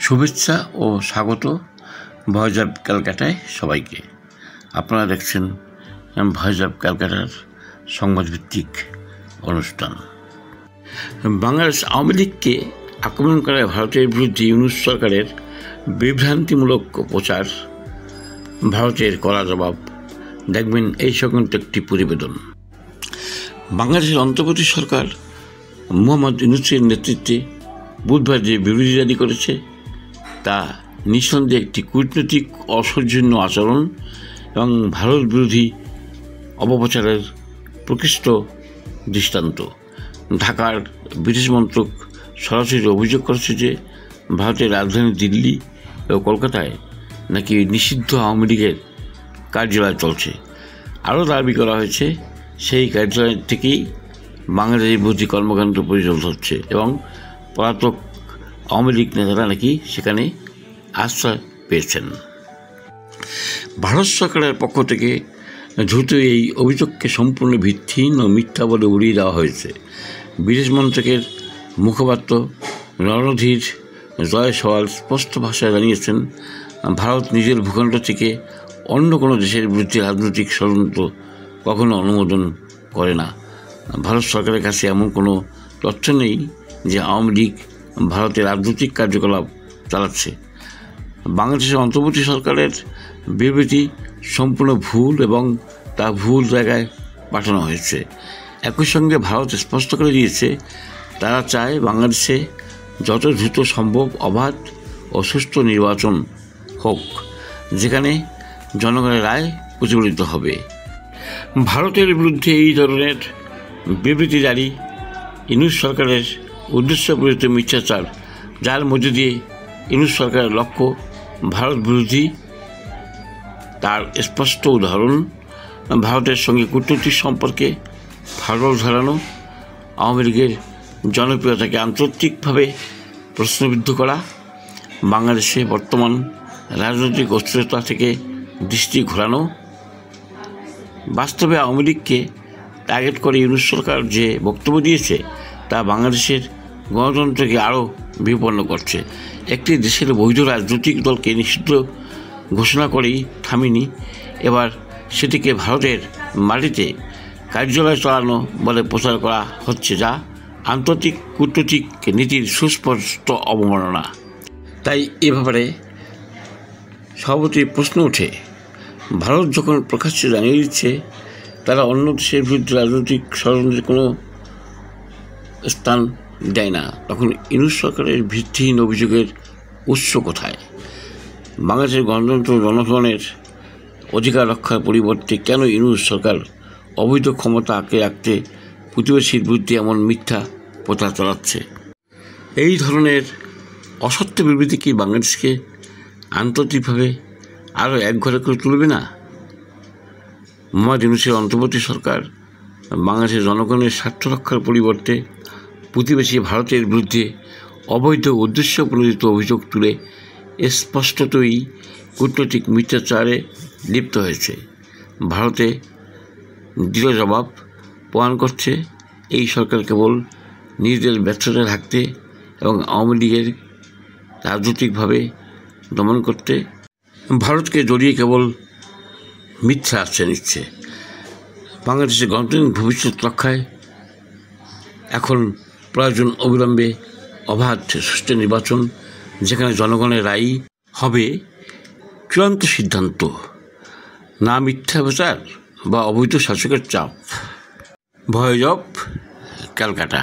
শুভেচ্ছা ও স্বাগত voice of ক্যালকাটায় সবাইকে। আপনারা দেখছেন ভয়েস অফ ক্যালকাটার সংবাদভিত্তিক অনুষ্ঠান। বাংলাদেশ আওয়ামী লীগকে আক্রমণ করায় ভারতের বিরুদ্ধে ইউনূস সরকারের বিভ্রান্তিমূলক প্রচার, ভারতের কড়া জবাব। দেখবেন এই সংক্রান্ত একটি প্রতিবেদন। বাংলাদেশের অন্তর্বর্তী সরকার মোহাম্মদ ইউনূসের নেতৃত্বে বুধবার যে বিবৃতি জারি করেছে তা নিঃসন্দেহে একটি কূটনৈতিক অসৌজন্য আচরণ এবং ভারত বিরোধী অপপ্রচারের প্রকৃষ্ট দৃষ্টান্ত। ঢাকার বিদেশ মন্ত্রক সরাসরি অভিযোগ করেছে যে ভারতের রাজধানী দিল্লি ও কলকাতায় নাকি নিষিদ্ধ আওয়ামী লীগের কার্যালয় চলছে। আরও দাবি করা হয়েছে সেই কার্যালয় থেকেই বাংলাদেশের বিরোধী কর্মকাণ্ড পরিচালিত হচ্ছে এবং পলাতক আওয়ামী লীগ নেতারা নাকি সেখানে আশ্রয় পেয়েছেন। ভারত সরকারের পক্ষ থেকে দ্রুত এই অভিযোগকে সম্পূর্ণ ভিত্তিহীন ও মিথ্যা বলে উড়িয়ে দেওয়া হয়েছে। বিদেশ মন্ত্রকের মুখপাত্র রণধীর জয়সওয়াল স্পষ্ট ভাষায় জানিয়েছেন, ভারত নিজের ভূখণ্ড থেকে অন্য কোনো দেশের বিরুদ্ধে রাজনৈতিক ষড়যন্ত্র কখনো অনুমোদন করে না। ভারত সরকারের কাছে এমন কোনো তথ্য নেই যে আওয়ামী লীগ ভারতের রাজনৈতিক কার্যকলাপ চালাচ্ছে। বাংলাদেশের অন্তর্বর্তী সরকারের বিবৃতি সম্পূর্ণ ভুল এবং তা ভুল জায়গায় পাঠানো হয়েছে। একই সঙ্গে ভারত স্পষ্ট করে দিয়েছে তারা চায় বাংলাদেশে যত দ্রুত সম্ভব অবাধ ও সুষ্ঠু নির্বাচন হোক, যেখানে জনগণের রায় প্রতিফলিত হবে। ভারতের বিরুদ্ধে এই ধরনের বিবৃতি জারি ইউনূস সরকারের উদ্দেশ্যপ্রণোদিত মিথ্যাচার, যার মধ্যে দিয়ে ইউনূস সরকারের লক্ষ্য ভারত বিরোধী, তার স্পষ্ট উদাহরণ ভারতের সঙ্গে কূটনৈতিক সম্পর্কে ফাটল ধরানো, আওয়ামী লীগের জনপ্রিয়তাকে আন্তর্জাতিকভাবে প্রশ্নবিদ্ধ করা, বাংলাদেশে বর্তমান রাজনৈতিক অস্থিরতা থেকে দৃষ্টি ঘোরানো। বাস্তবে আওয়ামী লীগকে টার্গেট করে ইউনূস সরকার যে বক্তব্য দিয়েছে তা বাংলাদেশের গণতন্ত্রকে আরও বিপন্ন করছে। একটি দেশের বৈধ রাজনৈতিক দলকে নিষিদ্ধ ঘোষণা করেই থামেনি, এবার সেটিকে ভারতের মাটিতে কার্যালয় চালানো বলে প্রচার করা হচ্ছে, যা আন্তর্জাতিক কূটনৈতিক নীতির সুস্পষ্ট অবমাননা। তাই এ ব্যাপারে স্বভাবতই প্রশ্ন ওঠে, ভারত যখন প্রকাশ্যে জানিয়ে দিচ্ছে তারা অন্য দেশের বিরুদ্ধে রাজনৈতিক ষড়যন্ত্রের কোনো স্থান দেয় না, তখন ইউনূস সরকারের ভিত্তিহীন অভিযোগের উৎস কোথায়? বাংলাদেশের গণতন্ত্র জনগণের অধিকার রক্ষার পরিবর্তে কেন ইউনূস সরকার অবৈধ ক্ষমতা আঁকড়ে রাখতে প্রতিবেশীর বিরুদ্ধে এমন মিথ্যা প্রচার চালাচ্ছে? এই ধরনের অসত্য বিবৃতি কি বাংলাদেশকে আন্তর্জাতিকভাবে আরও একঘরে করে তুলবে না? মোহাম্মদ ইউনূসের অন্তর্বর্তী সরকার বাংলাদেশের জনগণের স্বার্থ রক্ষার পরিবর্তে প্রতিবেশী ভারতের বিরুদ্ধে অবৈধ উদ্দেশ্যপ্রণোদিত অভিযোগ তুলে স্পষ্টতই কূটনৈতিক মিথ্যাচারে লিপ্ত হয়েছে। ভারতে দৃঢ় জবাব প্রদান করছে এই সরকার কেবল নিজেদের ব্যর্থতা ঢাকতে এবং আওয়ামী লীগের রাজনৈতিকভাবে দমন করতে ভারতকে জড়িয়ে কেবল মিথ্যা আশ্রয় নিচ্ছে। বাংলাদেশের গণতান্ত্রিক ভবিষ্যৎ রক্ষায় এখন প্রয়োজন অবিলম্বে অবাধ সুষ্ঠু নির্বাচন, যেখানে জনগণের রায় হবে চূড়ান্ত সিদ্ধান্ত, না মিথ্যা প্রচার বা অবৈধ শাসকের চাপ। Voice of Calcutta.